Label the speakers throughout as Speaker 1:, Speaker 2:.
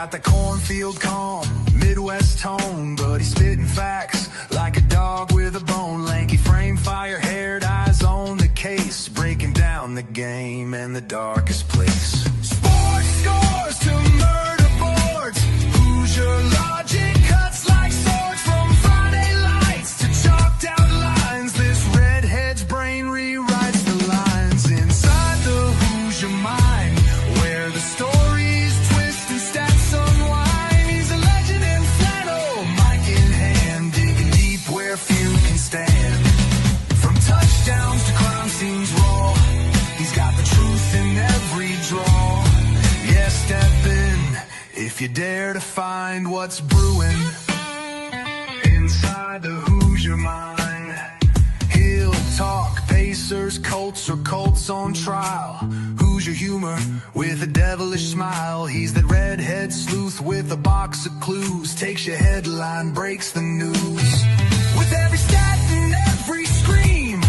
Speaker 1: got the cornfield calm, Midwest tone, but he's spitting facts like a dog with a bone. Lanky frame, fire-haired, eyes on the case, breaking down the game in the darkest place. Sports scores to murder boards, Hoosier logic cuts like swords. From Friday lights to chalked out lines, this redhead's brain rewrites the lines inside the Hoosier mind, where the stories twist and stats unwind. He's a legend in flannel, mic in hand, digging deep where few can stand. From touchdowns to crime scenes raw, he's got the truth in every draw. Yeah, step in if you dare to find what's brewing inside the Hoosier mind. He'll talk Pacers, Colts, or Colts on trial. Hoosier humor with a devilish smile. He's that redhead sleuth with a box of clues. Takes your headline, breaks the news. With every stat and every scream,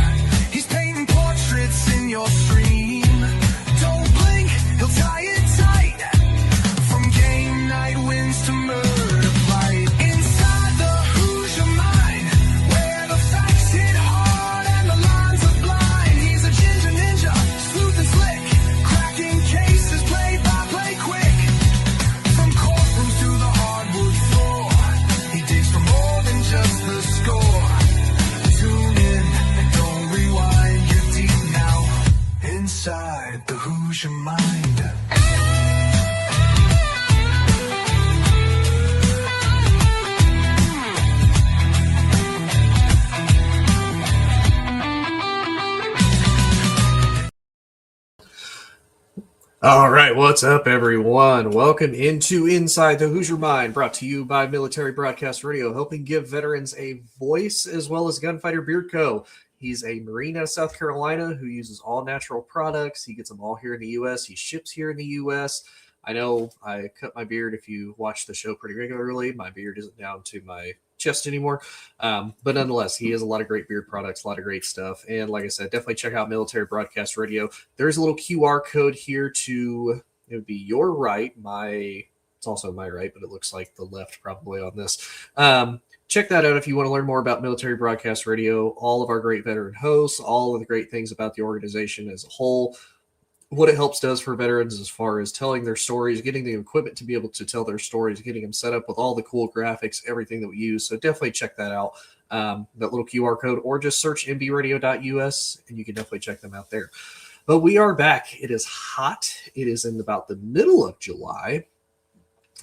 Speaker 1: he's painting portraits in your stream. Don't blink, he'll tie it tight. From game night wins to murder fight. Inside the Hoosier mind, where the facts hit hard and the lines are blind. He's a ginger ninja, smooth and slick, cracking cases play by play quick. From courtrooms to the hardwood floor, he digs for more than just the score. Tune in and don't rewind, you're deep now inside the Hoosier mind.
Speaker 2: All right, what's up, everyone? Welcome into Inside the Hoosier Mind, brought to you by Military Broadcast Radio, helping give veterans a voice, as well as Gunfighter Beard Co. He's a Marine out of South Carolina who uses all natural products. He gets them all here in the U.S. He ships here in the U.S. I know I cut my beard. If you watch the show pretty regularly, my beard isn't down to my chest anymore. But nonetheless, he has a lot of great beard products, a lot of great stuff. And like I said, definitely check out Military Broadcast Radio. There's a little QR code here to, it would be your right. It's also my right, but it looks like the left probably on this. Check that out if you want to learn more about Military Broadcast Radio, all of our great veteran hosts, all of the great things about the organization as a whole, what it does for veterans as far as telling their stories, getting the equipment to be able to tell their stories, getting them set up with all the cool graphics, everything that we use. So definitely check that out, that little QR code, or just search mbradio.us and you can definitely check them out there. But we are back. It is hot. It is in about the middle of July,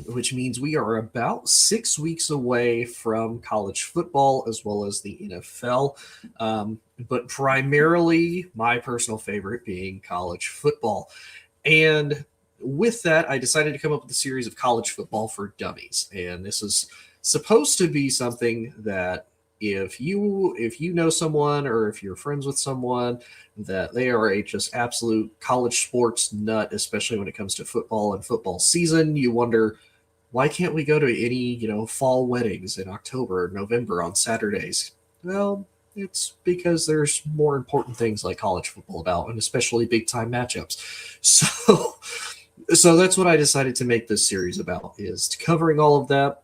Speaker 2: which means we are about 6 weeks away from college football as well as the NFL. But primarily my personal favorite being college football. And with that, I decided to come up with a series of college football for dummies. And this is supposed to be something that if you know someone, or if you're friends with someone that they are a just absolute college sports nut, especially when it comes to football and football season, you wonder, why can't we go to any, fall weddings in October or November on Saturdays? Well, it's because there's more important things like college football about, and especially big time matchups. So that's what I decided to make this series about, is covering all of that,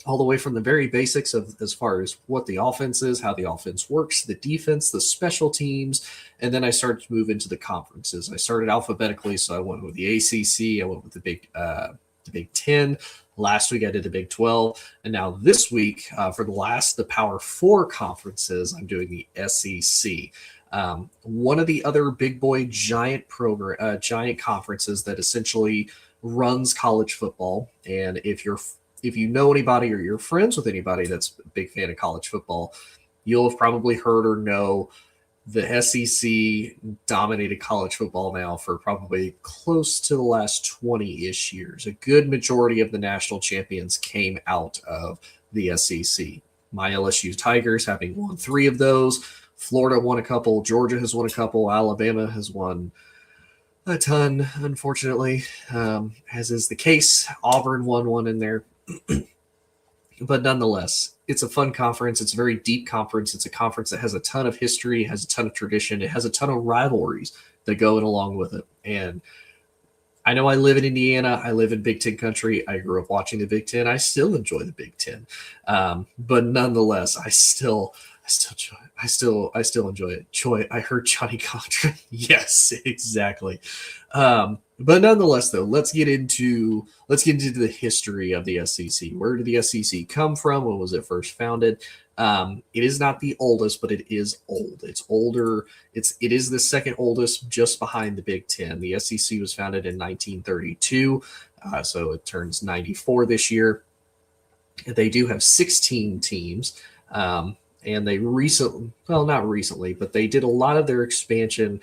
Speaker 2: all the way from the very basics of as far as what the offense is, how the offense works, the defense, the special teams, and then I started to move into the conferences. I started alphabetically, so I went with the ACC, I went with the Big Ten. Last week I did the Big 12, and now this week for the Power 4 conferences, I'm doing the SEC. One of the other big boy giant conferences that essentially runs college football. And if you know anybody or you're friends with anybody that's a big fan of college football, you'll have probably heard or know the SEC dominated college football now for probably close to the last 20-ish years. A good majority of the national champions came out of the SEC. My LSU Tigers having won 3 of those. Florida won a couple. Georgia has won a couple. Alabama has won a ton, unfortunately, as is the case. Auburn won one in there. But nonetheless, it's a fun conference. It's a very deep conference. It's a conference that has a ton of history, has a ton of tradition. It has a ton of rivalries that go in along with it. And I know I live in Indiana. I live in Big Ten country. I grew up watching the Big Ten. I still enjoy the Big Ten, but nonetheless, I still enjoy it. Joy, I heard Johnny Contra. Yes, exactly. But nonetheless, though, let's get into the history of the SEC. Where did the SEC come from? When was it first founded? It is not the oldest, but it is old. It's older. It is the second oldest, just behind the Big Ten. The SEC was founded in 1932, so it turns 94 this year. They do have 16 teams, and they recently, well, not recently, but they did a lot of their expansion,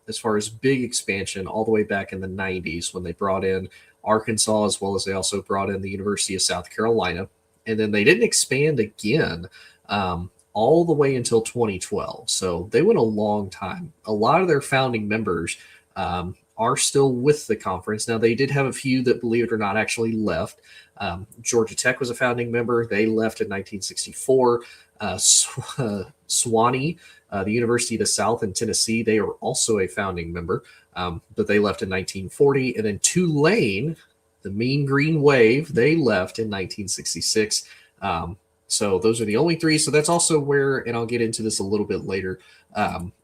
Speaker 2: as far as big expansion, all the way back in the 90s when they brought in Arkansas, as well as they also brought in the University of South Carolina. And then they didn't expand again all the way until 2012. So they went a long time. A lot of their founding members are still with the conference. Now, they did have a few that, believe it or not, actually left. Georgia Tech was a founding member. They left in 1964. Swanee, the University of the South in Tennessee, they are also a founding member, but they left in 1940. And then Tulane, the Mean Green Wave, they left in 1966. So those are the only three. So that's also where, and I'll get into this a little bit later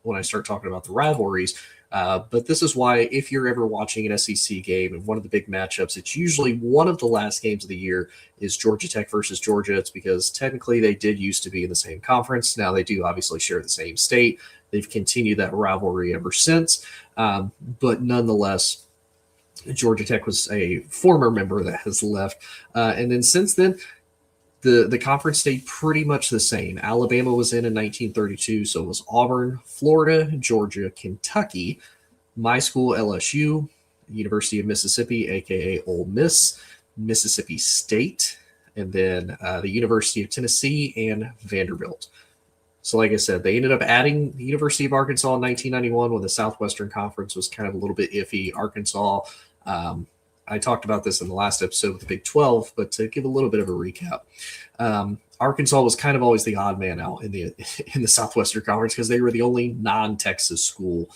Speaker 2: when I start talking about the rivalries. But this is why, if you're ever watching an SEC game and one of the big matchups, it's usually one of the last games of the year is Georgia Tech versus Georgia. It's because technically they did used to be in the same conference. Now they do obviously share the same state. They've continued that rivalry ever since. But nonetheless, Georgia Tech was a former member that has left. And then since then, the conference stayed pretty much the same. Alabama was in 1932, so it was Auburn, Florida, Georgia, Kentucky, my school, LSU, University of Mississippi, a.k.a. Ole Miss, Mississippi State, and then the University of Tennessee and Vanderbilt. So like I said, they ended up adding the University of Arkansas in 1991 when the Southwestern Conference was kind of a little bit iffy. Arkansas, I talked about this in the last episode with the Big 12, but to give a little bit of a recap, Arkansas was kind of always the odd man out in the Southwestern Conference because they were the only non-Texas school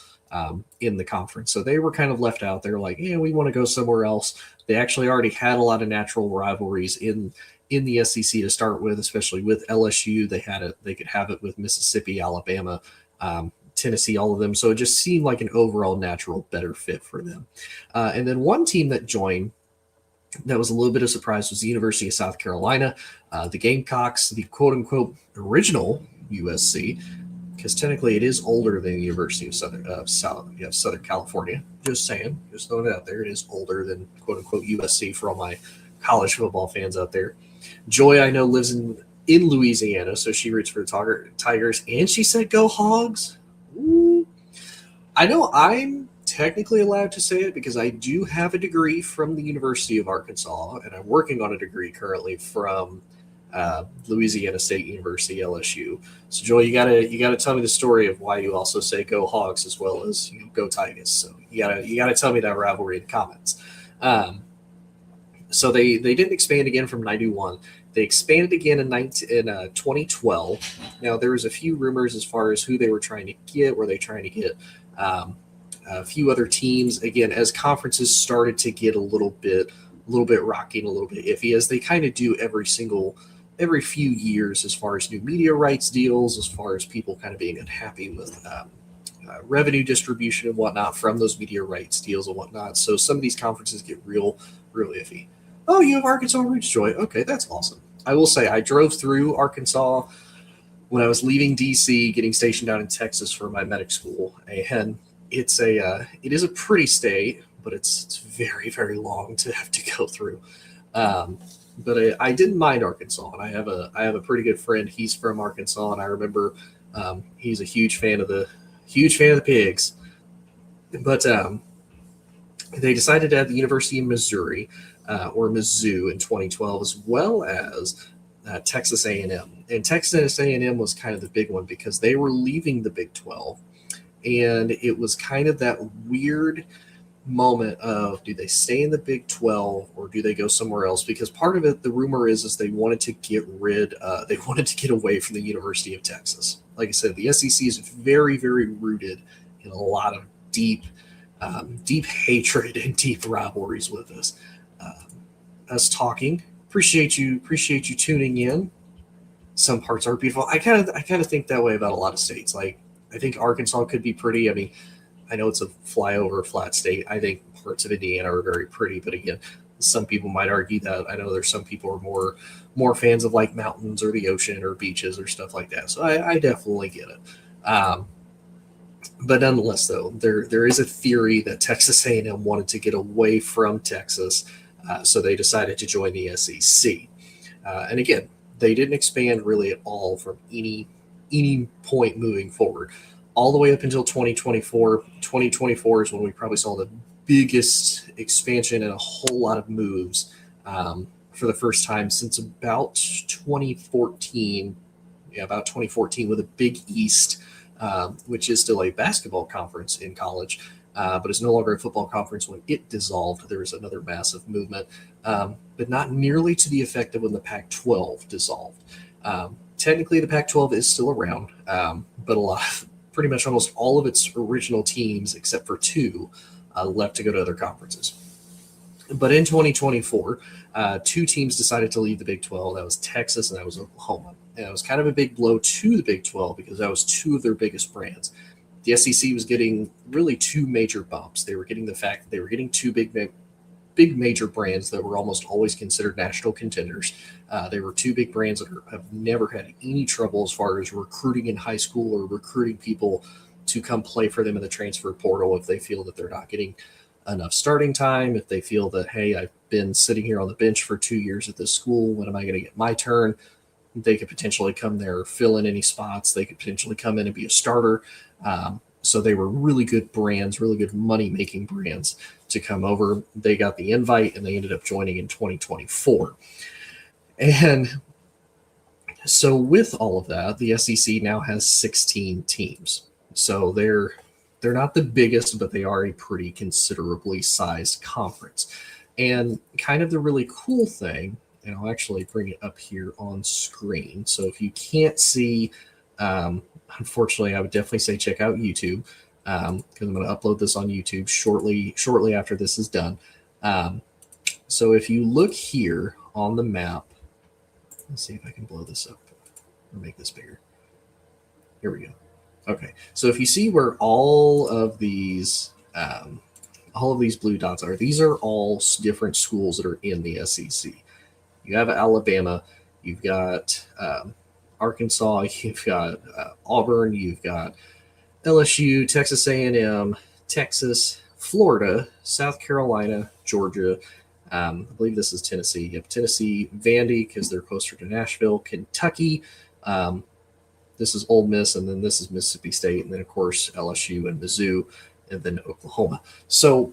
Speaker 2: in the conference. So they were kind of left out. They were like, yeah, we want to go somewhere else. They actually already had a lot of natural rivalries in the SEC to start with, especially with LSU. They could have it with Mississippi, Alabama, Tennessee, all of them. So it just seemed like an overall natural, better fit for them. And then one team that joined that was a little bit of a surprise was the University of South Carolina, the Gamecocks, the quote-unquote original USC, because technically it is older than the University of Southern California. Just saying, just throwing it out there. It is older than quote-unquote USC for all my college football fans out there. Joy, I know, lives in Louisiana, so she roots for the Tigers, and she said go Hogs. Ooh. I know I'm technically allowed to say it because I do have a degree from the University of Arkansas, and I'm working on a degree currently from Louisiana State University, LSU. So, Joy, you gotta tell me the story of why you also say go Hogs as well as go Tigers. So you gotta tell me that rivalry in the comments. So they didn't expand again from 91. They expanded again in 2012. Now, there was a few rumors as far as who they were trying to get. Were they trying to get a few other teams? Again, as conferences started to get a little bit rocking, a little bit iffy, as they kind of do every few years as far as new media rights deals, as far as people kind of being unhappy with revenue distribution and whatnot from those media rights deals and whatnot. So some of these conferences get real iffy. Oh, you have Arkansas roots, Joy. Okay, that's awesome. I will say I drove through Arkansas when I was leaving DC, getting stationed down in Texas for my medic school, and it is a pretty state, but it's very, very long to have to go through. But I didn't mind Arkansas, and I have a pretty good friend. He's from Arkansas, and I remember he's a huge fan of the pigs. But they decided to add the University of Missouri, or Mizzou, in 2012, as well as Texas A&M. And Texas A&M was kind of the big one because they were leaving the Big 12, and it was kind of that weird moment of, do they stay in the Big 12 or do they go somewhere else? Because part of it, the rumor is they wanted to get away from the University of Texas. Like I said, the SEC is very, very rooted in a lot of deep deep hatred and deep rivalries with us talking. Appreciate you tuning in. Some parts are beautiful. I kind of think that way about a lot of states. Like I think Arkansas could be pretty. I mean, I know it's a flyover flat state. I think parts of Indiana are very pretty, but again, some people might argue that. I know there's some people who are more fans of like mountains or the ocean or beaches or stuff like that. So I definitely get it. But nonetheless, though, there is a theory that Texas A&M wanted to get away from Texas, so they decided to join the SEC. And again, they didn't expand really at all from any point moving forward, all the way up until 2024. 2024 is when we probably saw the biggest expansion and a whole lot of moves for the first time since about 2014. Yeah, about 2014 with a Big East, which is still a basketball conference in college, but it's no longer a football conference. When it dissolved, there was another massive movement, but not nearly to the effect of when the Pac-12 dissolved. Technically, the Pac-12 is still around, but pretty much almost all of its original teams, except for two, left to go to other conferences. But in 2024, two teams decided to leave the Big 12. That was Texas and that was Oklahoma. And it was kind of a big blow to the Big 12 because that was two of their biggest brands. The SEC was getting really two major bumps. They were getting the fact that they were getting two big major brands that were almost always considered national contenders. They were two big brands that have never had any trouble as far as recruiting in high school or recruiting people to come play for them in the transfer portal if they feel that they're not getting enough starting time, if they feel that, hey, I've been sitting here on the bench for 2 years at this school, when am I going to get my turn? They could potentially come there, fill in any spots. They could potentially come in and be a starter. So they were really good brands, really good money-making brands to come over. They got the invite, and they ended up joining in 2024. And so with all of that, the SEC now has 16 teams. So they're not the biggest, but they are a pretty considerably sized conference. And kind of the really cool thing, and I'll actually bring it up here on screen. So if you can't see, unfortunately, I would definitely say check out YouTube because I'm going to upload this on YouTube shortly after this is done. So if you look here on the map, let's see if I can blow this up or make this bigger. Here we go. Okay, so if you see where all of these blue dots are, these are all different schools that are in the SEC. You have Alabama, you've got Arkansas, you've got Auburn, you've got LSU, Texas A&M, Texas, Florida, South Carolina, Georgia. I believe this is Tennessee. You have Tennessee, Vandy, because they're closer to Nashville, Kentucky. This is Ole Miss, and then this is Mississippi State, and then, of course, LSU and Mizzou, and then Oklahoma. So,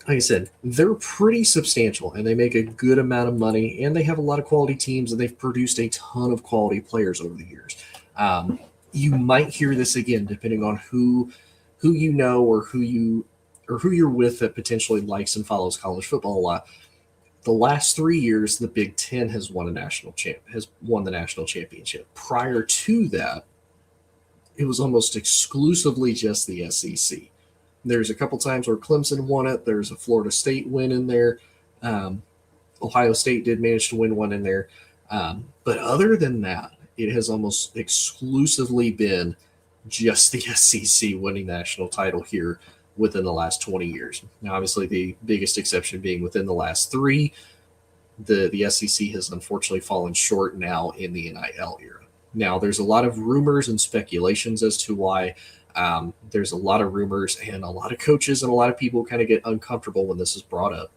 Speaker 2: like I said, they're pretty substantial, and they make a good amount of money, and they have a lot of quality teams, and they've produced a ton of quality players over the years. You might hear this again, depending on who you know or who you're with that potentially likes and follows college football a lot. The last 3 years, the Big Ten has won the national championship. Prior to that, it was almost exclusively just the SEC. There's a couple times where Clemson won it. There's a Florida State win in there. Ohio State did manage to win one in there. But other than that, it has almost exclusively been just the SEC winning the national title here within the last 20 years. Now, obviously, the biggest exception being within the last 3. The SEC has unfortunately fallen short now in the NIL era. Now, there's a lot of rumors and speculations as to why. There's a lot of rumors, and a lot of coaches and a lot of people kind of get uncomfortable when this is brought up.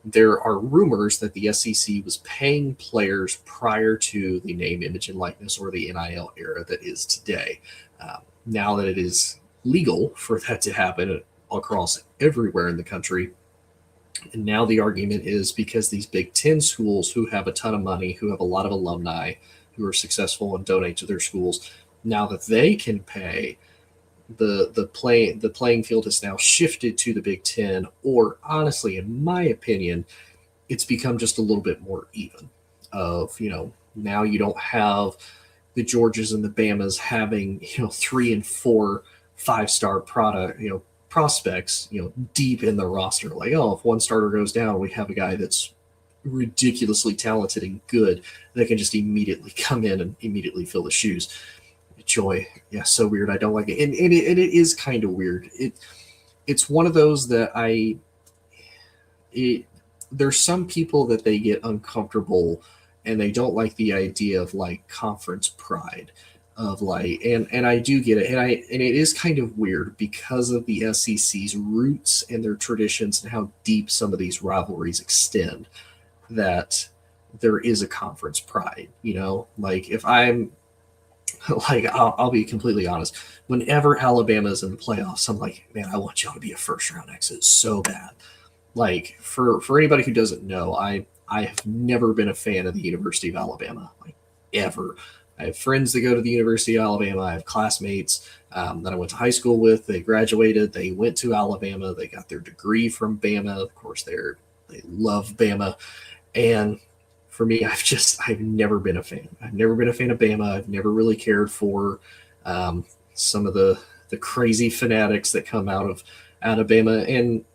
Speaker 2: There are rumors that the SEC was paying players prior to the name, image, and likeness, or the NIL era that is today. Now that it is legal for that to happen across everywhere in the country, and now the argument is because these Big Ten schools who have a ton of money, who have a lot of alumni, who are successful and donate to their schools, now that they can pay, the playing field has now shifted to the Big Ten, or honestly, in my opinion, it's become just a little bit more even. Now you don't have the Georgias and the Bamas having 3 and 4 5-star prospects, deep in the roster. Like, oh, if one starter goes down, we have a guy that's ridiculously talented and good that can just immediately come in and immediately fill the shoes. Joy, yeah, so weird. I don't like it, and it is kind of weird. It's one of those that there's some people that they get uncomfortable and they don't like the idea of like conference pride of like, and I do get it, and it is kind of weird because of the SEC's roots and their traditions and how deep some of these rivalries extend, that there is a conference pride. Like if I'm like, I'll be completely honest. Whenever Alabama's in the playoffs, I'm like, man, I want y'all to be a first round exit so bad. Like for anybody who doesn't know, I have never been a fan of the University of Alabama, like ever. I have friends that go to the University of Alabama. I have classmates that I went to high school with. They graduated. They went to Alabama. They got their degree from Bama. Of course, they love Bama. And for me, I've never been a fan. I've never been a fan of Bama. I've never really cared for some of the crazy fanatics that come out of Bama. And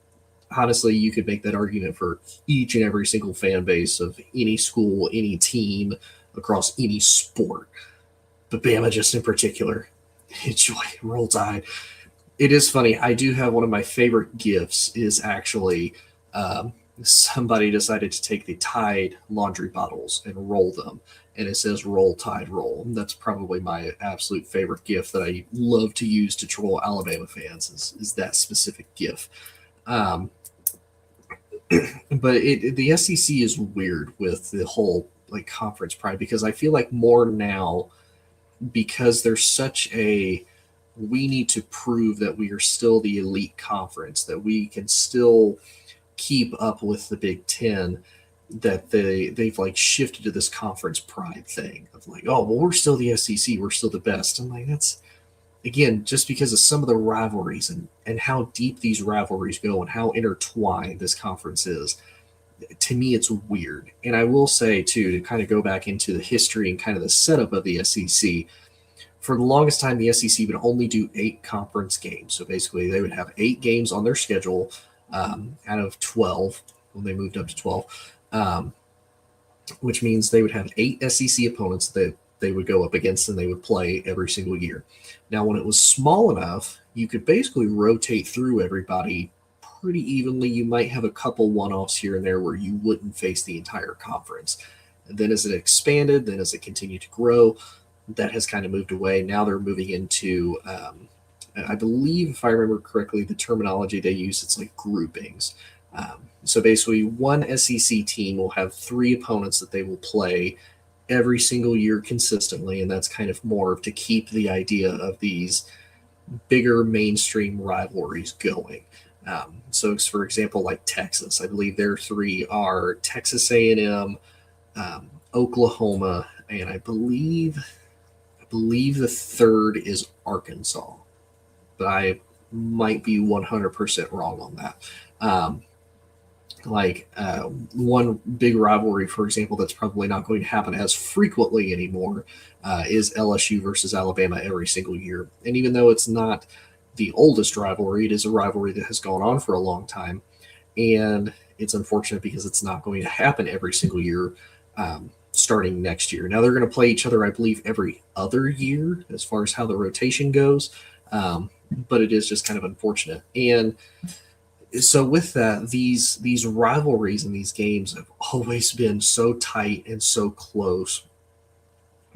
Speaker 2: honestly, you could make that argument for each and every single fan base of any school, any team across any sport. But Bama just in particular, joy, roll tide. It is funny. I do have one of my favorite gifts is actually somebody decided to take the Tide laundry bottles and roll them. And it says roll Tide roll. And that's probably my absolute favorite gift that I love to use to troll Alabama fans is that specific gif. But the SEC is weird with the whole like conference pride, because I feel like more now, because there's such a, we need to prove that we are still the elite conference, that we can still keep up with the Big Ten, that they've like shifted to this conference pride thing of like, oh, well, we're still the SEC, we're still the best. I'm like, that's, again, just because of some of the rivalries and how deep these rivalries go and how intertwined this conference is. To me, it's weird. And I will say, too, to kind of go back into the history and kind of the setup of the SEC, for the longest time, the SEC would only do 8 conference games. So basically, they would have 8 games on their schedule out of 12 when they moved up to 12, which means they would have 8 SEC opponents that they would go up against and they would play every single year. Now, when it was small enough, you could basically rotate through everybody pretty evenly. You might have a couple one-offs here and there where you wouldn't face the entire conference. And then as it expanded, then as it continued to grow, that has kind of moved away. Now they're moving into, I believe, if I remember correctly, the terminology they use, it's like groupings. So basically, one SEC team will have 3 opponents that they will play every single year consistently, and that's kind of more to keep the idea of these bigger mainstream rivalries going. So, for example, like Texas, I believe their 3 are Texas A&M, Oklahoma, and I believe the third is Arkansas, but I might be 100% wrong on that. One big rivalry, for example, that's probably not going to happen as frequently anymore is LSU versus Alabama every single year. And even though it's not the oldest rivalry, it is a rivalry that has gone on for a long time. And it's unfortunate because it's not going to happen every single year starting next year. Now they're going to play each other, I believe, every other year as far as how the rotation goes. But it is just kind of unfortunate. And so with that, these rivalries in these games have always been so tight and so close.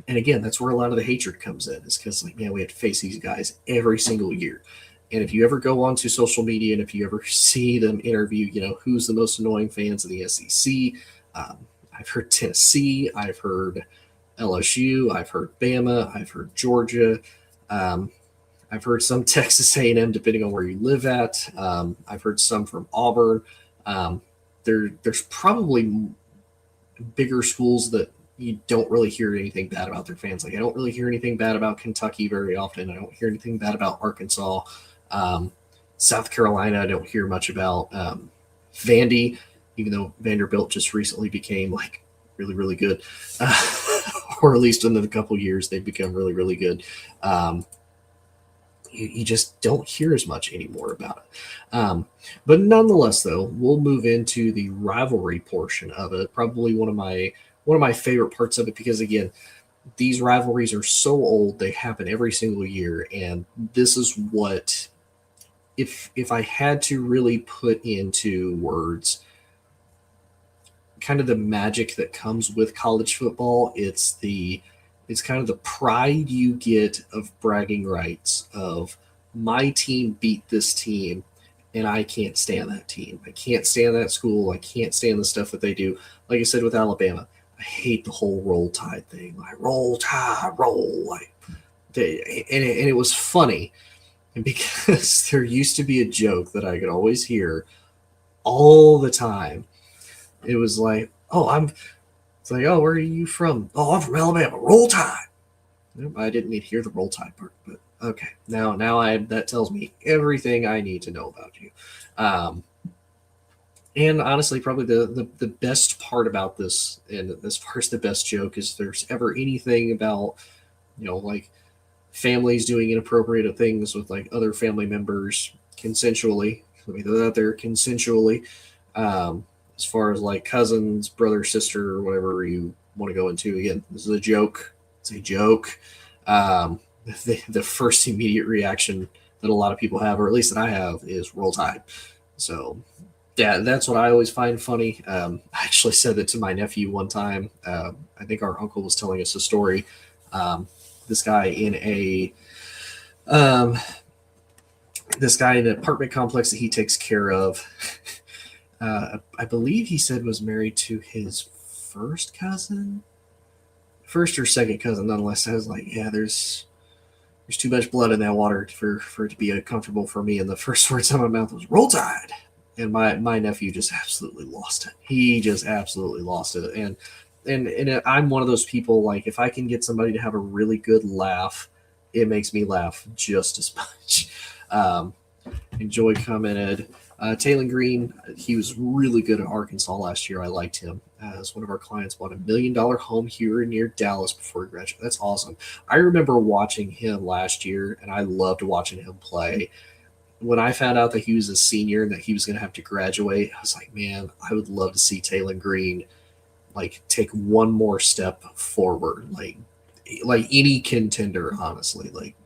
Speaker 2: And again, that's where a lot of the hatred comes in, is because, like, man, we have to face these guys every single year. And if you ever go onto social media and if you ever see them interview, who's the most annoying fans of the SEC, I've heard Tennessee, I've heard LSU, I've heard Bama, I've heard Georgia, I've heard some Texas A&M, depending on where you live at. I've heard some from Auburn. There's probably bigger schools that you don't really hear anything bad about their fans. Like, I don't really hear anything bad about Kentucky very often. I don't hear anything bad about Arkansas. South Carolina, I don't hear much about. Vandy, even though Vanderbilt just recently became like really, really good, or at least in a couple years they've become really, really good. you just don't hear as much anymore about it. But nonetheless, though, we'll move into the rivalry portion of it. Probably one of my favorite parts of it because again, these rivalries are so old; they happen every single year, and this is what if I had to really put into words kind of the magic that comes with college football, it's kind of the pride you get of bragging rights of my team beat this team and I can't stand that team. I can't stand that school. I can't stand the stuff that they do. Like I said with Alabama, I hate the whole roll tide thing. Like roll tide, roll. And it was funny and because there used to be a joke that I could always hear all the time. It was like, oh, it's like, oh, where are you from? Oh, I'm from Alabama. Roll Tide. Nope, I didn't need to hear the Roll Tide part, but okay. Now that tells me everything I need to know about you. Um, and honestly, probably the best part about this, and as far as the best joke, is there's ever anything about, like families doing inappropriate things with like other family members consensually. Let me throw that out there consensually. Um, as far as like cousins, brother, sister, or whatever you want to go into. Again, this is a joke. It's a joke. Um, the first immediate reaction that a lot of people have, or at least that I have, is roll tide. So yeah, that's what I always find funny. I actually said that to my nephew one time. I think our uncle was telling us a story. Um, this guy in a um, this guy in an apartment complex that he takes care of. I believe he said was married to his first or second cousin. Nonetheless, I was like, yeah, there's too much blood in that water for it to be comfortable for me. And the first words out of my mouth was roll tide, and my nephew just absolutely lost it. He just absolutely lost it, and I'm one of those people like if I can get somebody to have a really good laugh, it makes me laugh just as much. Um, Enjoy commented. Taylor Green, he was really good at Arkansas last year. I liked him. As one of our clients bought $1 million home here near Dallas before he graduated. That's awesome. I remember watching him last year, and I loved watching him play. When I found out that he was a senior and that he was going to have to graduate, I was like, man, I would love to see Taylor Green like take one more step forward, like any contender, honestly. Like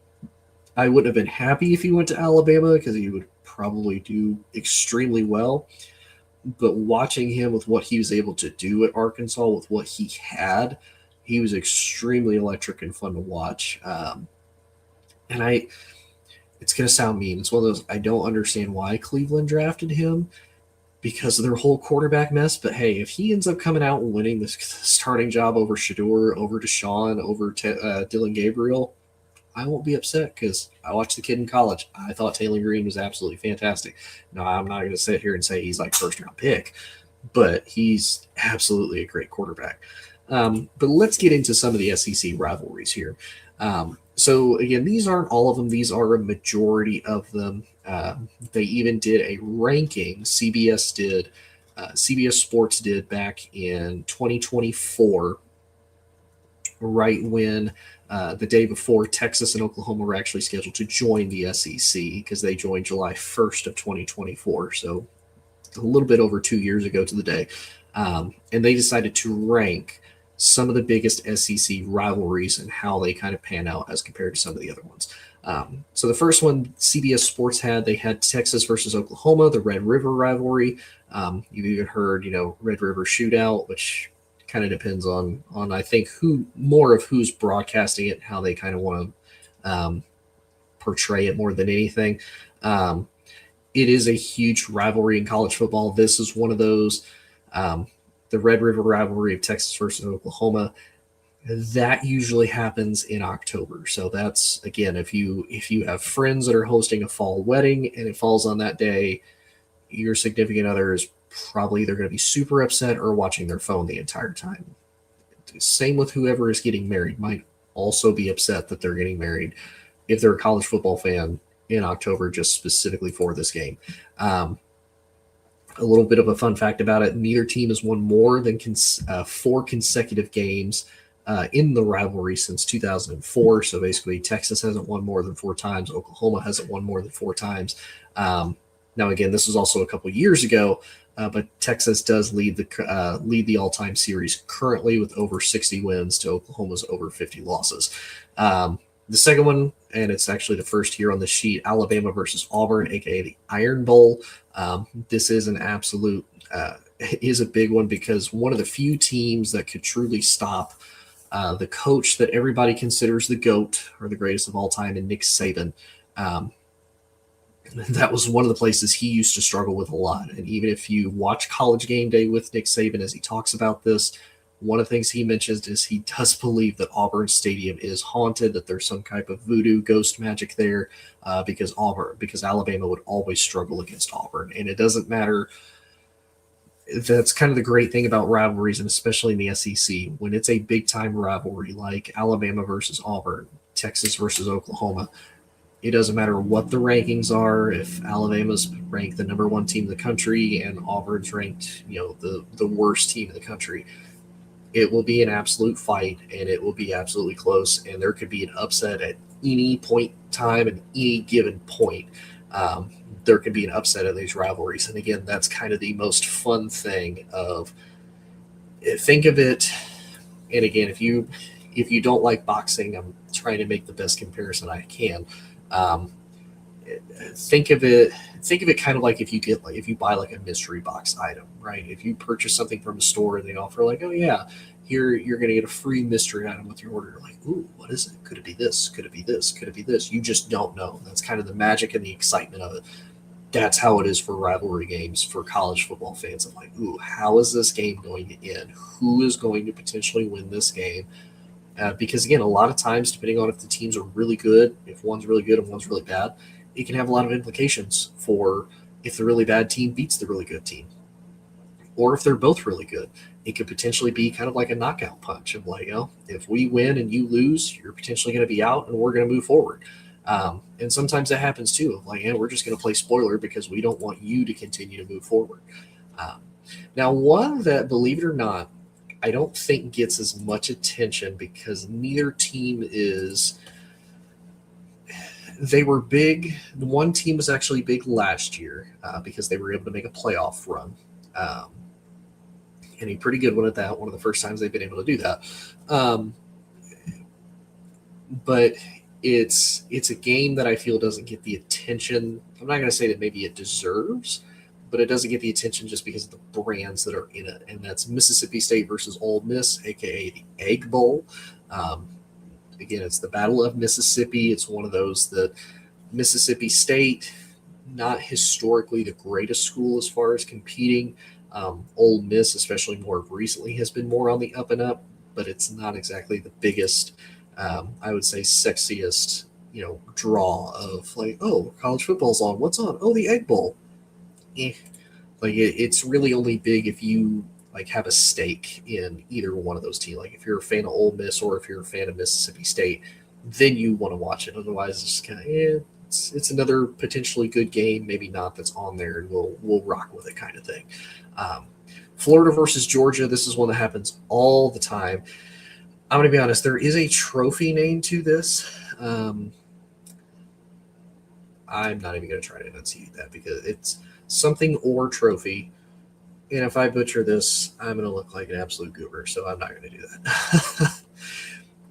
Speaker 2: I wouldn't have been happy if he went to Alabama because he would probably do extremely well. But watching him with what he was able to do at Arkansas, with what he had, he was extremely electric and fun to watch. And it's going to sound mean. It's one of those, I don't understand why Cleveland drafted him because of their whole quarterback mess. But hey, if he ends up coming out and winning this starting job over Shador, over Deshaun, over Dylan Gabriel, I won't be upset because I watched the kid in college. I thought Taylor Green was absolutely fantastic. Now, I'm not going to sit here and say he's like first round pick, but he's absolutely a great quarterback. But let's get into some of the SEC rivalries here. So again, these aren't all of them. These are a majority of them. They even did a ranking. CBS Sports did back in 2024, right when the day before Texas and Oklahoma were actually scheduled to join the SEC because they joined July 1st of 2024. So a little bit over 2 years ago to the day. And they decided to rank some of the biggest SEC rivalries and how they kind of pan out as compared to some of the other ones. So the first one CBS Sports they had Texas versus Oklahoma, the Red River rivalry. You've even heard, Red River Shootout, which kind of depends on I think who's broadcasting it, how they kind of want to portray it more than anything. It is a huge rivalry in college football. This is one of those. The Red River rivalry of Texas versus Oklahoma, that usually happens in October. So that's, again, if you have friends that are hosting a fall wedding and it falls on that day, your significant other is probably either going to be super upset or watching their phone the entire time. Same with whoever is getting married, might also be upset that they're getting married if they're a college football fan in October, just specifically for this game. A little bit of a fun fact about it: neither team has won more than 4 consecutive games in the rivalry since 2004. So basically, Texas hasn't won more than 4 times. Oklahoma hasn't won more than 4 times. Now, again, this was also a couple years ago, but Texas does lead the all-time series currently with over 60 wins to Oklahoma's over 50 losses. The second one, and it's actually the first here on the sheet, Alabama versus Auburn, aka the Iron Bowl. This is an absolute is a big one because one of the few teams that could truly stop the coach that everybody considers the GOAT or the greatest of all time, and Nick Saban. That was one of the places he used to struggle with a lot. And even if you watch College Game Day with Nick Saban as he talks about this, one of the things he mentions is he does believe that Auburn Stadium is haunted, that there's some type of voodoo ghost magic there because Alabama would always struggle against Auburn. And it doesn't matter. That's kind of the great thing about rivalries, and especially in the SEC, when it's a big-time rivalry like Alabama versus Auburn, Texas versus Oklahoma, it doesn't matter what the rankings are. If Alabama's ranked the number 1 team in the country and Auburn's ranked, the worst team in the country, it will be an absolute fight, and it will be absolutely close, and there could be an upset at any point in time and any given point. There could be an upset in these rivalries. And again, that's kind of the most fun thing of think of it. And again, if you don't like boxing, I'm trying to make the best comparison I can. Think of it kind of like if you buy like a mystery box item, right? If you purchase something from a store and they offer like, oh yeah, here you're going to get a free mystery item with your order. You're like, ooh, what is it? Could it be this? Could it be this? Could it be this? You just don't know. That's kind of the magic and the excitement of it. That's how it is for rivalry games for college football fans. I'm like, ooh, how is this game going to end? Who is going to potentially win this game? Because, again, a lot of times, depending on if the teams are really good, if one's really good and one's really bad, it can have a lot of implications for if the really bad team beats the really good team. Or if they're both really good, it could potentially be kind of like a knockout punch of like, if we win and you lose, you're potentially going to be out and we're going to move forward. And sometimes that happens too, of like, we're just going to play spoiler because we don't want you to continue to move forward. Now, one that, believe it or not, I don't think gets as much attention because neither team they were big. One team was actually big last year because they were able to make a playoff run. And a pretty good one at that, one of the first times they've been able to do that. But it's a game that I feel doesn't get the attention. I'm not going to say that maybe it deserves, but it doesn't get the attention just because of the brands that are in it. And that's Mississippi State versus Ole Miss, a.k.a. the Egg Bowl. Again, it's the Battle of Mississippi. It's one of those that Mississippi State, not historically the greatest school as far as competing. Ole Miss, especially more recently, has been more on the up and up, but it's not exactly the biggest, I would say, sexiest, draw of like, oh, college football's on. What's on? Oh, the Egg Bowl. Like it's really only big if you like have a stake in either one of those teams. Like if you're a fan of Ole Miss or if you're a fan of Mississippi State, then you want to watch it. Otherwise, it's just kind of it's another potentially good game, maybe not, that's on there, and we'll rock with it kind of thing. Florida versus Georgia. This is one that happens all the time. I'm going to be honest. There is a trophy name to this. I'm not even going to try to enunciate that because it's something or trophy. And if I butcher this, I'm going to look like an absolute goober, so I'm not going to do that.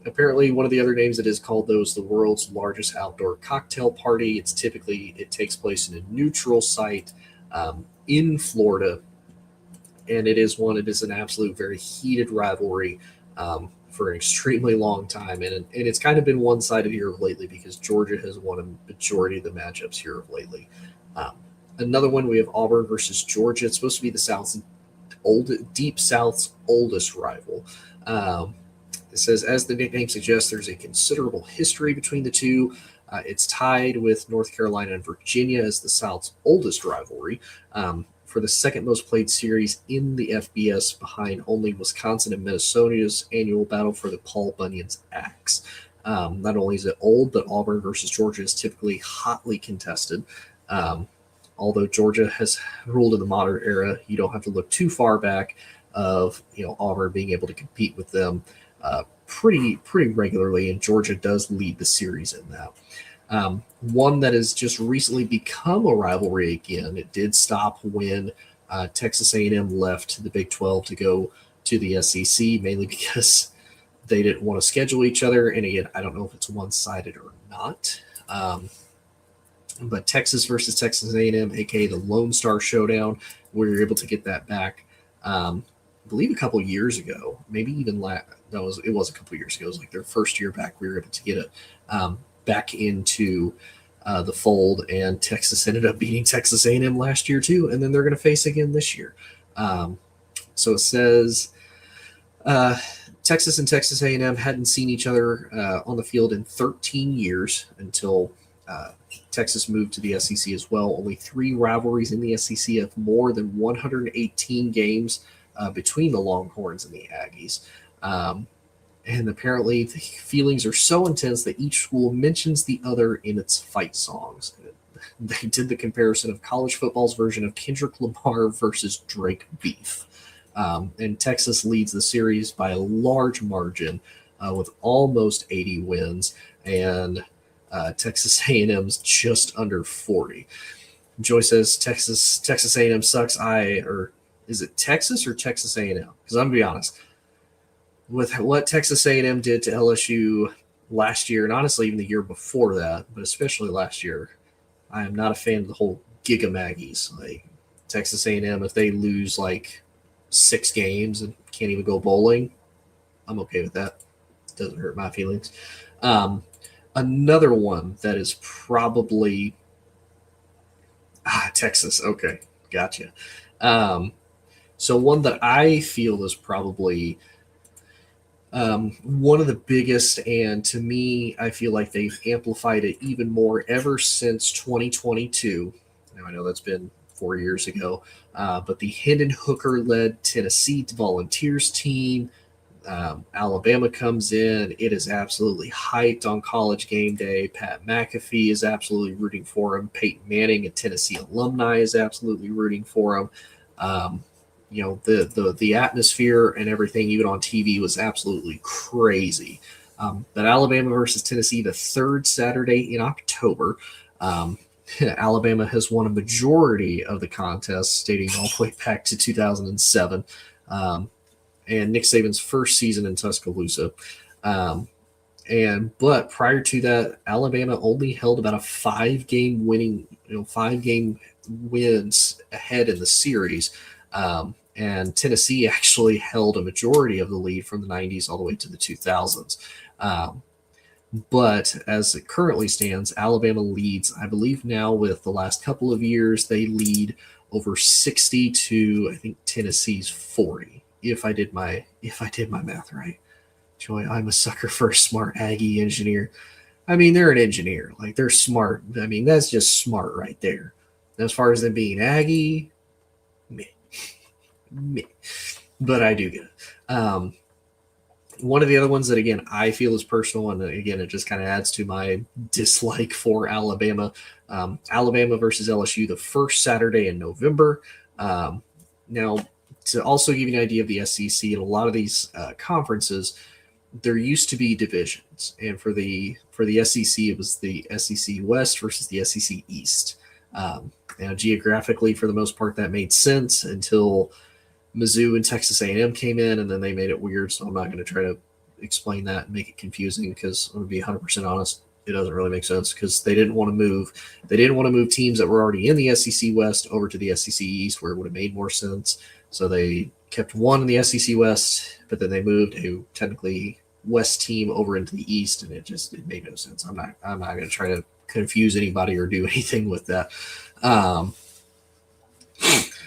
Speaker 2: Apparently, one of the other names that is called the world's largest outdoor cocktail party. It takes place in a neutral site in Florida, and it is an absolute very heated rivalry for an extremely long time, and it's kind of been one-sided here of lately because Georgia has won a majority of the matchups here of lately. Another one, we have Auburn versus Georgia. It's supposed to be the Deep South's oldest rival. It says, as the nickname suggests, there's a considerable history between the two. It's tied with North Carolina and Virginia as the South's oldest rivalry for the second most played series in the FBS, behind only Wisconsin and Minnesota's annual battle for the Paul Bunyan's axe. Not only is it old, but Auburn versus Georgia is typically hotly contested. Although Georgia has ruled in the modern era, you don't have to look too far back of Auburn being able to compete with them pretty regularly, and Georgia does lead the series in that. One that has just recently become a rivalry again. It did stop when Texas A&M left the Big 12 to go to the SEC, mainly because they didn't want to schedule each other. And again, I don't know if it's one-sided or not. But Texas versus Texas A&M, aka the Lone Star Showdown, we were able to get that back. I believe a couple years ago, maybe even it was a couple years ago. It was like their first year back. We were able to get it back into the fold, and Texas ended up beating Texas A&M last year too, and then they're going to face again this year. So it says Texas and Texas A&M hadn't seen each other on the field in 13 years until Texas moved to the SEC as well. Only 3 rivalries in the SEC have more than 118 games between the Longhorns and the Aggies. And apparently the feelings are so intense that each school mentions the other in its fight songs. They did the comparison of college football's version of Kendrick Lamar versus Drake beef. And Texas leads the series by a large margin with almost 80 wins, and Texas A&M's just under 40. Joy says Texas A&M sucks. Or is it Texas or Texas A&M? Because I'm going to be honest. With what Texas A&M did to LSU last year, and honestly even the year before that, but especially last year, I am not a fan of the whole Giga Maggies. Like Texas A&M, if they lose like 6 games and can't even go bowling, I'm okay with that. It doesn't hurt my feelings. Another one that is probably Texas. Okay, gotcha. So one that I feel is probably one of the biggest, and to me, I feel like they've amplified it even more ever since 2022. Now, I know that's been 4 years ago, but the Hendon Hooker-led Tennessee Volunteers team, Alabama comes in. It is absolutely hyped on College game day. Pat McAfee is absolutely rooting for him. Peyton Manning, a Tennessee alumni, is absolutely rooting for him. The atmosphere and everything, even on TV, was absolutely crazy. But Alabama versus Tennessee, the 3rd Saturday in October. Alabama has won a majority of the contests, dating all the way back to 2007, and Nick Saban's first season in Tuscaloosa. But prior to that, Alabama only held about a 5-game wins ahead in the series. And Tennessee actually held a majority of the lead from the 90s all the way to the 2000s. But as it currently stands, Alabama leads, I believe now with the last couple of years, they lead over 60 to, I think, Tennessee's 40, if I did my math right. Joy, I'm a sucker for a smart Aggie engineer. I mean, they're an engineer. Like, they're smart. I mean, that's just smart right there. As far as them being Aggie, me. But I do get it. One of the other ones that, again, I feel is personal, and again, it just kind of adds to my dislike for Alabama. Alabama versus LSU, the 1st Saturday in November. Now, to also give you an idea of the SEC, and a lot of these conferences, there used to be divisions. And for the SEC, it was the SEC West versus the SEC East. Now, geographically, for the most part, that made sense until Mizzou and Texas A&M came in, and then they made it weird. So I'm not going to try to explain that and make it confusing, because I'm going to be 100% honest, it doesn't really make sense, because they didn't want to move. They didn't want to move teams that were already in the SEC West over to the SEC East, where it would have made more sense. So they kept one in the SEC West, but then they moved a technically West team over into the East, and it made no sense. I'm not going to try to confuse anybody or do anything with that.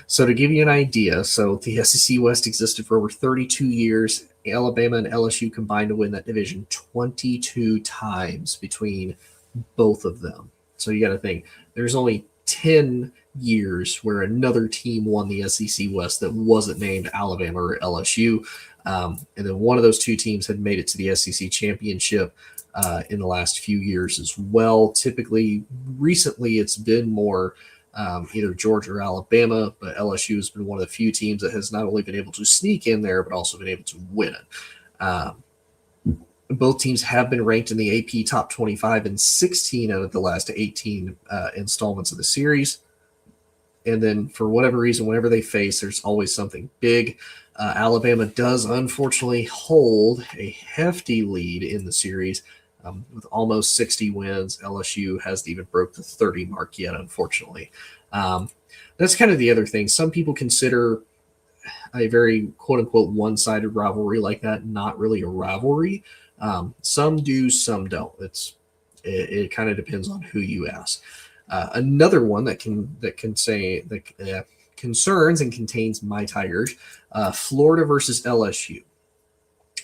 Speaker 2: So to give you an idea, so the SEC West existed for over 32 years. Alabama and LSU combined to win that division 22 times between both of them. So you got to think, there's only 10 years where another team won the SEC West that wasn't named Alabama or LSU. And then one of those 2 teams had made it to the SEC championship in the last few years as well. Typically, recently, it's been more either Georgia or Alabama, but LSU has been one of the few teams that has not only been able to sneak in there, but also been able to win it. Both teams have been ranked in the AP top 25 in 16 out of the last 18 installments of the series. And then for whatever reason, whenever they face, there's always something big. Alabama does unfortunately hold a hefty lead in the series with almost 60 wins. LSU hasn't even broke the 30 mark yet, unfortunately. That's kind of the other thing. Some people consider a very quote-unquote one-sided rivalry like that not really a rivalry. Some do, some don't. It kind of depends on who you ask. Another one that concerns and contains my Tigers, Florida versus LSU.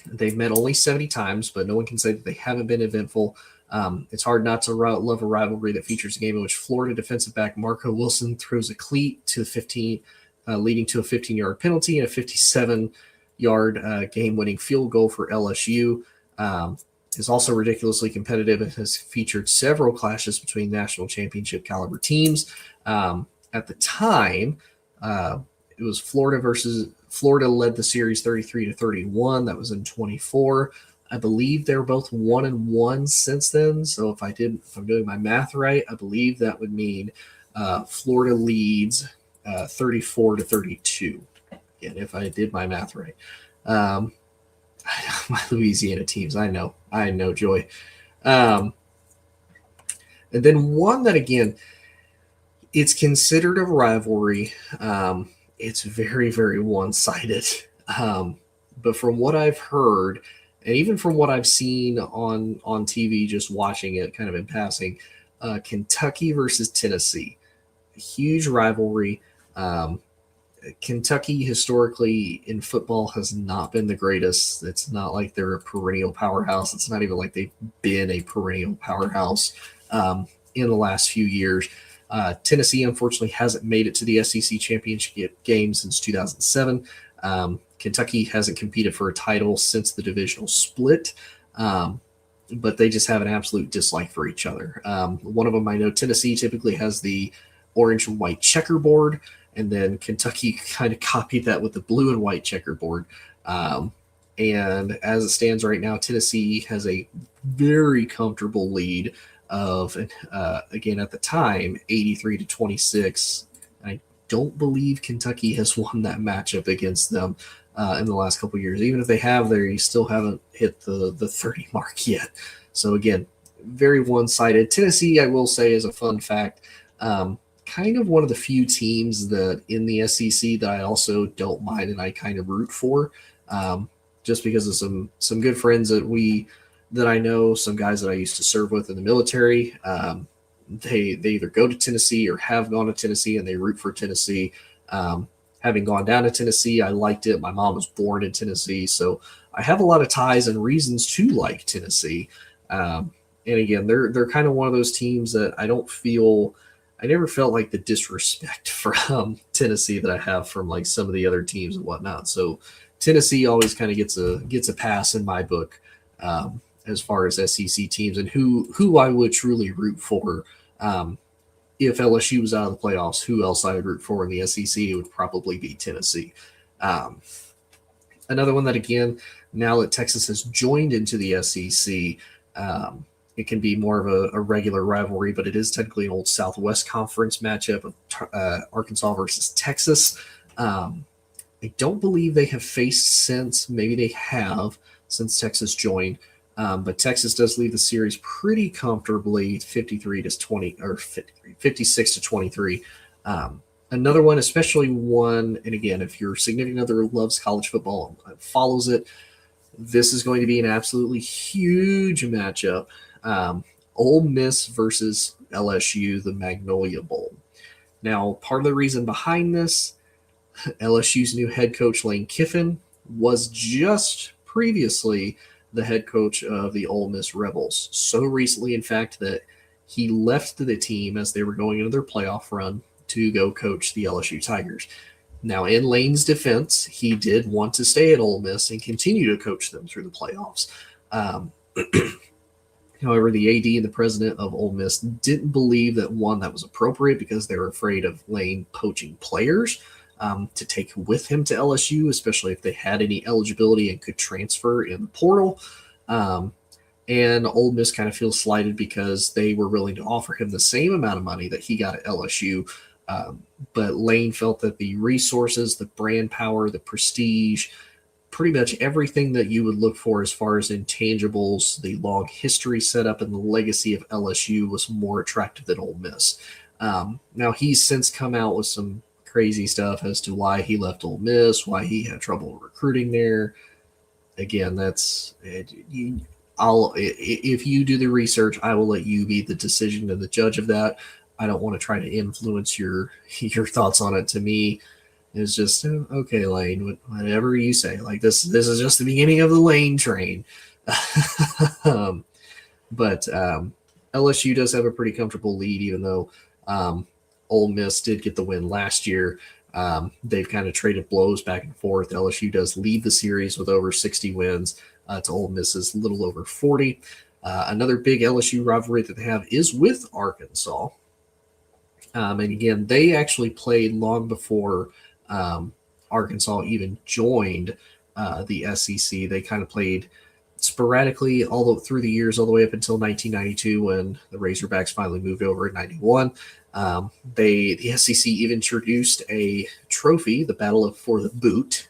Speaker 2: They've met only 70 times, but no one can say that they haven't been eventful. It's hard not to love a rivalry that features a game in which Florida defensive back Marco Wilson throws a cleat to 15, leading to a 15-yard penalty and a 57-yard game-winning field goal for LSU. Is also ridiculously competitive and has featured several clashes between national championship caliber teams. At the time, it was Florida led the series 33-31. That was in 24. I believe they're both 1-1 since then. So if I'm doing my math right, I believe that would mean Florida leads 34-32. Again, if I did my math right. My Louisiana teams, I know, Joy. And then one that, again, it's considered a rivalry. It's very, very one-sided. But from what I've heard, and even from what I've seen on TV, just watching it kind of in passing, Kentucky versus Tennessee, a huge rivalry. Kentucky historically in football has not been the greatest. It's not like they're a perennial powerhouse. It's not even like they've been a perennial powerhouse in the last few years. Tennessee, unfortunately, hasn't made it to the SEC championship game since 2007. Kentucky hasn't competed for a title since the divisional split, but they just have an absolute dislike for each other. One of them, I know Tennessee typically has the orange and white checkerboard, and then Kentucky kind of copied that with the blue and white checkerboard. And as it stands right now, Tennessee has a very comfortable lead of, again, at the time, 83-26. I don't believe Kentucky has won that matchup against them in the last couple of years. Even if they have, they still haven't hit the 30 mark yet. So, again, very one-sided. Tennessee, I will say, is a fun fact, kind of one of the few teams that in the SEC that I also don't mind and I kind of root for, just because of some good friends that I know, some guys that I used to serve with in the military. They either go to Tennessee or have gone to Tennessee, and they root for Tennessee. Having gone down to Tennessee, I liked it. My mom was born in Tennessee, so I have a lot of ties and reasons to like Tennessee. And again, they're kind of one of those teams that I never felt like the disrespect from Tennessee that I have from like some of the other teams and whatnot. So Tennessee always kind of gets a pass in my book as far as SEC teams and who I would truly root for. If LSU was out of the playoffs, who else I would root for in the SEC? It would probably be Tennessee. Another one that, again, now that Texas has joined into the SEC, it can be more of a regular rivalry, but it is technically an old Southwest Conference matchup of Arkansas versus Texas. I don't believe they have faced since. Maybe they have since Texas joined. But Texas does lead the series pretty comfortably, 56-23. Another one, especially one, and again, if your significant other loves college football and follows it, this is going to be an absolutely huge matchup. Ole Miss versus LSU, the Magnolia Bowl. Now, part of the reason behind this, LSU's new head coach, Lane Kiffin, was just previously the head coach of the Ole Miss Rebels. So recently, in fact, that he left the team as they were going into their playoff run to go coach the LSU Tigers. Now, in Lane's defense, he did want to stay at Ole Miss and continue to coach them through the playoffs. However, the AD and the president of Ole Miss didn't believe that that was appropriate because they were afraid of Lane poaching players to take with him to LSU, especially if they had any eligibility and could transfer in the portal. And Ole Miss kind of feels slighted because they were willing to offer him the same amount of money that he got at LSU. But Lane felt that the resources, the brand power, the prestige, pretty much everything that you would look for as far as intangibles, the long history set up, and the legacy of LSU was more attractive than Ole Miss. Now, he's since come out with some crazy stuff as to why he left Ole Miss, why he had trouble recruiting there. Again, that's you. If you do the research, I will let you be the decision and the judge of that. I don't want to try to influence your thoughts on it. To me, it's just okay, Lane. Whatever you say. Like this is just the beginning of the Lane train. um, but LSU does have a pretty comfortable lead, even though Ole Miss did get the win last year. They've kind of traded blows back and forth. LSU does lead the series with over 60 wins to Ole Miss's little over 40. Another big LSU rivalry that they have is with Arkansas. And again, they actually played long before Arkansas even joined the SEC. They kind of played sporadically through the years, all the way up until 1992 when the Razorbacks finally moved over in 91. The SEC even introduced a trophy, the Battle for the Boot,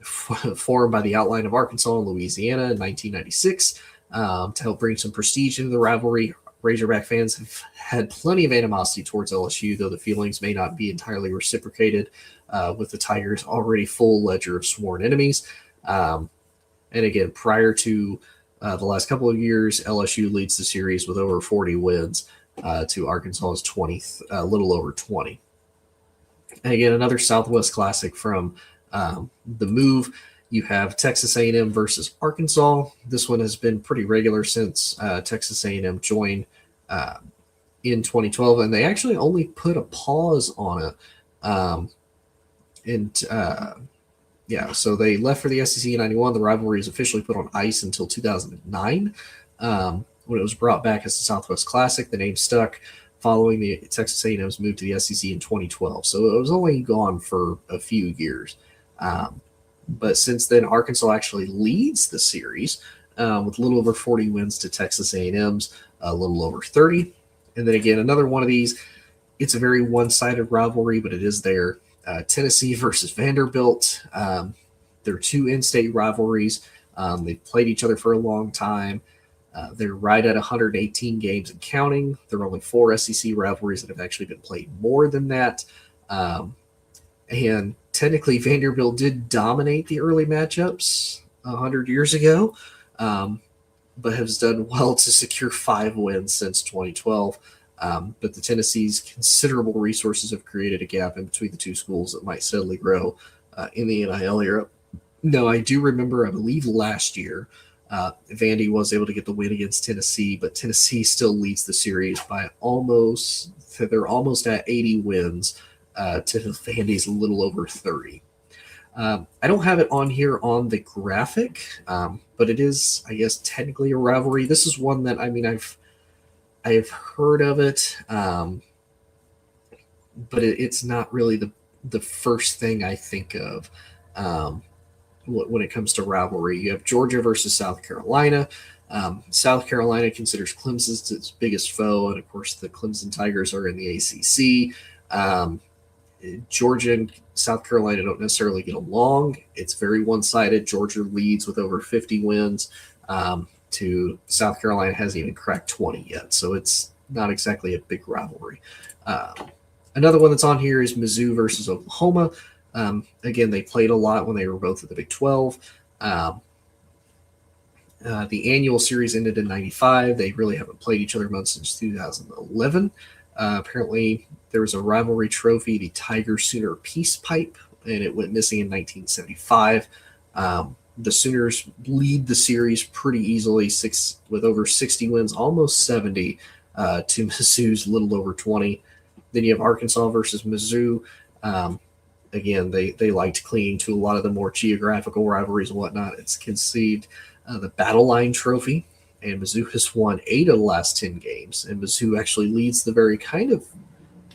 Speaker 2: formed by the outline of Arkansas and Louisiana in 1996 to help bring some prestige into the rivalry. Razorback fans have had plenty of animosity towards LSU, though the feelings may not be entirely reciprocated with the Tigers' already full ledger of sworn enemies. And again, prior to the last couple of years, LSU leads the series with over 40 wins to Arkansas's 20, a little over 20. And again, another Southwest Classic from the move. You have Texas A&M versus Arkansas. This one has been pretty regular since Texas A&M joined in 2012, and they actually only put a pause on it. So they left for the SEC in 91. The rivalry is officially put on ice until 2009, when it was brought back as the Southwest Classic. The name stuck following the Texas A&M's move to the SEC in 2012. So it was only gone for a few years. But since then, Arkansas actually leads the series with a little over 40 wins to Texas A&M's a little over 30. And then again, another one of these, it's a very one-sided rivalry, but it is there. Tennessee versus Vanderbilt. They're two in-state rivalries. They've played each other for a long time. They're right at 118 games and counting. There are only 4 SEC rivalries that have actually been played more than that. And technically, Vanderbilt did dominate the early matchups 100 years ago, but has done well to secure 5 wins since 2012. But the Tennessee's considerable resources have created a gap in between the two schools that might steadily grow in the NIL era. No, I do remember, I believe last year, Vandy was able to get the win against Tennessee, but Tennessee still leads the series by they're almost at 80 wins to Vandy's a little over 30. I don't have it on here on the graphic, but it is, I guess, technically a rivalry. This is one that, I mean, I've heard of it, but it's not really the first thing I think of when it comes to rivalry. You have Georgia versus South Carolina. South Carolina considers Clemson its biggest foe, and of course the Clemson Tigers are in the ACC. Georgia and South Carolina don't necessarily get along. It's very one-sided. Georgia leads with over 50 wins. To South Carolina hasn't even cracked 20 yet, so it's not exactly a big rivalry. Another one that's on here is Mizzou versus Oklahoma. Again, they played a lot when they were both at the Big 12. The annual series ended in 95. They really haven't played each other much since 2011. Apparently, there was a rivalry trophy, the Tiger Sooner Peace Pipe, and it went missing in 1975. The Sooners lead the series pretty easily, with over 60 wins, almost 70, to Mizzou's little over 20. Then you have Arkansas versus Mizzou. Again, they liked clinging to a lot of the more geographical rivalries and whatnot. It's conceived the Battle Line Trophy, and Mizzou has won 8 of the last 10 games. And Mizzou actually leads the very kind of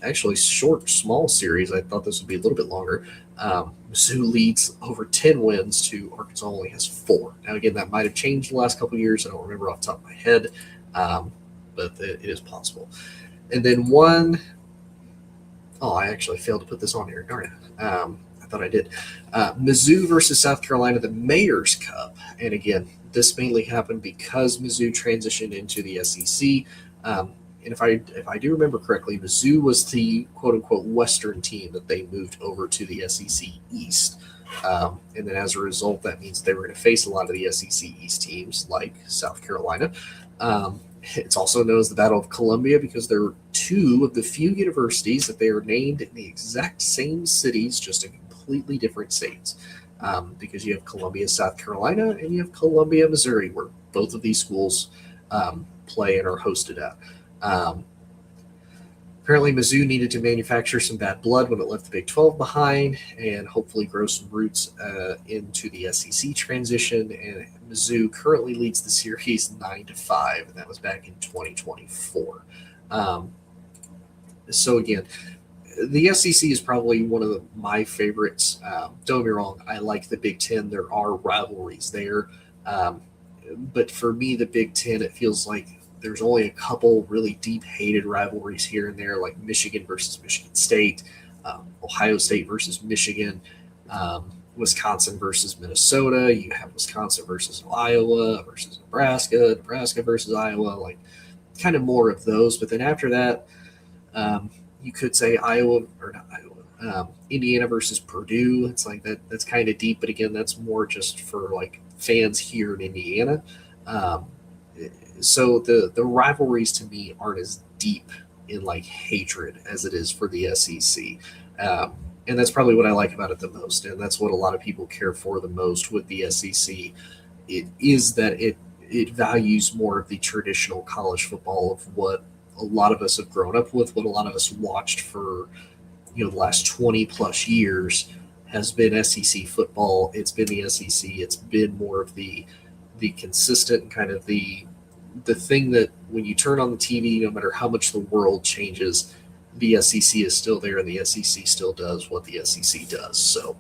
Speaker 2: actually short, small series. I thought this would be a little bit longer. Mizzou leads over 10 wins to Arkansas only has 4. Now, again, that might have changed the last couple of years. I don't remember off the top of my head, but it is possible. And then I actually failed to put this on here. Darn it. I thought I did. Mizzou versus South Carolina, the Mayor's Cup. And again, this mainly happened because Mizzou transitioned into the SEC. And if I do remember correctly, Mizzou was the quote unquote Western team that they moved over to the SEC East. And then as a result, that means they were going to face a lot of the SEC East teams like South Carolina. It's also known as the Battle of Columbia because there were 2 of the few universities that they are named in the exact same cities, just in completely different states. Because you have Columbia, South Carolina, and you have Columbia, Missouri, where both of these schools play and are hosted at. Apparently, Mizzou needed to manufacture some bad blood when it left the Big 12 behind and hopefully grow some roots into the SEC transition. And Mizzou currently leads the series 9-5, and that was back in 2024. So again, the SEC is probably one of my favorites. Don't get me wrong, I like the Big Ten. There are rivalries there. But for me, the Big Ten, it feels like there's only a couple really deep-hated rivalries here and there, like Michigan versus Michigan State, Ohio State versus Michigan, Wisconsin versus Minnesota. You have Wisconsin versus Iowa versus Nebraska, Nebraska versus Iowa, like kind of more of those. But then after that, you could say Indiana versus Purdue. It's like that's kind of deep, but again, that's more just for like fans here in Indiana. So the rivalries to me aren't as deep in like hatred as it is for the SEC. And that's probably what I like about it the most. And that's what a lot of people care for the most with the SEC. It is that it values more of the traditional college football of what a lot of us have grown up with, what a lot of us watched for, the last 20 plus years has been SEC football. It's been the SEC. It's been more of the consistent kind of the thing that when you turn on the TV, no matter how much the world changes, the SEC is still there and the SEC still does what the SEC does. So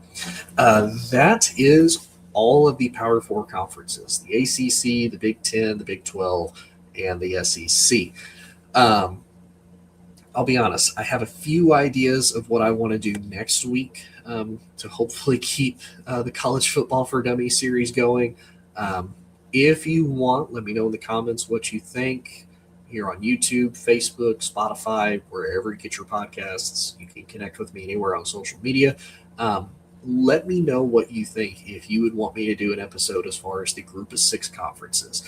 Speaker 2: that is all of the Power 4 conferences, the ACC, the Big 10, the Big 12, and the SEC. I'll be honest, I have a few ideas of what I want to do next week to hopefully keep the College Football for Dummies series going. If you want, let me know in the comments what you think here on YouTube, Facebook, Spotify, wherever you get your podcasts. You can connect with me anywhere on social media. Let me know what you think if you would want me to do an episode as far as the Group of 6 conferences.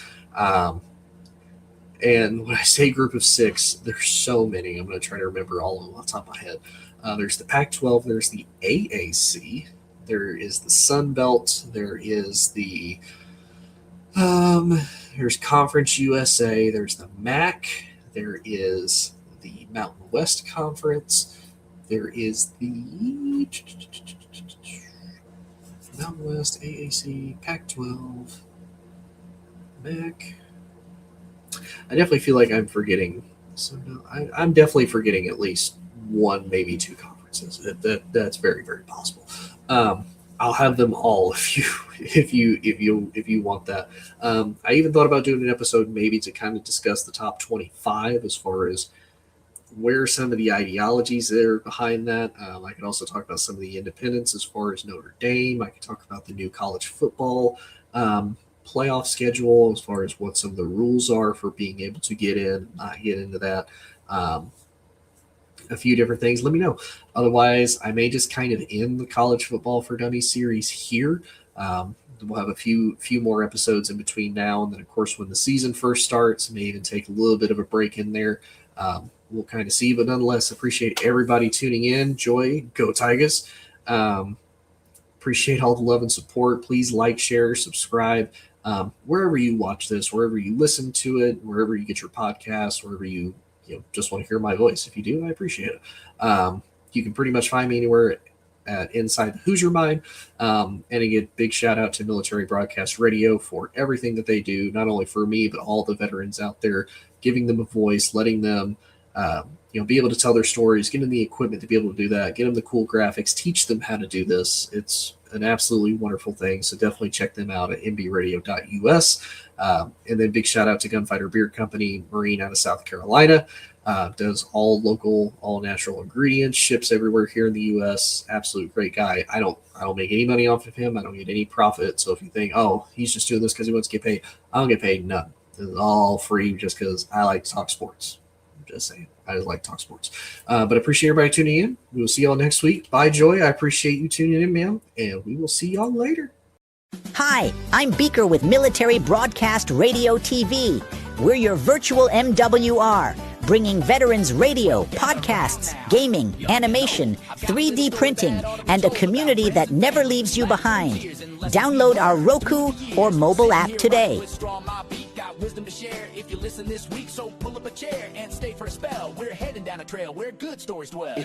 Speaker 2: And when I say Group of 6, there's so many. I'm going to try to remember all of them off the top of my head. There's the Pac-12. There's the AAC. There is the Sun Belt. There is the there's Conference USA. There's the MAC. There is the Mountain West Conference. There is the Mountain West, AAC, Pac-12, MAC. I definitely feel like I'm forgetting. So I'm definitely forgetting at least one, maybe 2 conferences. That's very, very possible. I'll have them all if you want that. I even thought about doing an episode maybe to kind of discuss the top 25 as far as where some of the ideologies that are behind that. I could also talk about some of the independents as far as Notre Dame. I could talk about the new college football playoff schedule as far as what some of the rules are for being able to get into that. A few different things. Let me know. Otherwise, I may just kind of end the College Football for Dummies series here. We'll have a few more episodes in between now and then, of course, when the season first starts, may even take a little bit of a break in there. We'll kind of see, but nonetheless, appreciate everybody tuning in. Joy, go Tigers. Appreciate all the love and support. Please like, share, subscribe. Wherever you watch this, wherever you listen to it, wherever you get your podcasts, wherever you just want to hear my voice. If you do, I appreciate it. You can pretty much find me anywhere at Inside the Hoosier Mind. And again, big shout out to Military Broadcast Radio for everything that they do, not only for me, but all the veterans out there, giving them a voice, letting them Be able to tell their stories, get them the equipment to be able to do that, get them the cool graphics, teach them how to do this. It's an absolutely wonderful thing. So definitely check them out at mbradio.us. And then big shout out to Gunfighter Beer Company, Marine out of South Carolina. Does all local, all natural ingredients, ships everywhere here in the U.S. Absolute great guy. I don't make any money off of him. I don't get any profit. So if you think, oh, he's just doing this because he wants to get paid, I don't get paid none. It's all free just because I like to talk sports. I'm just saying. I just like to talk sports. But I appreciate everybody tuning in. We will see y'all next week. Bye, Joy. I appreciate you tuning in, ma'am. And we will see y'all later.
Speaker 3: Hi, I'm Beaker with Military Broadcast Radio TV. We're your virtual MWR, bringing veterans radio, podcasts, gaming, animation, 3D printing, and a community that never leaves you behind. Download our Roku or mobile app today.
Speaker 4: Wisdom to share if you listen this week, so pull up a chair and stay for a spell. We're heading down a trail where good stories dwell.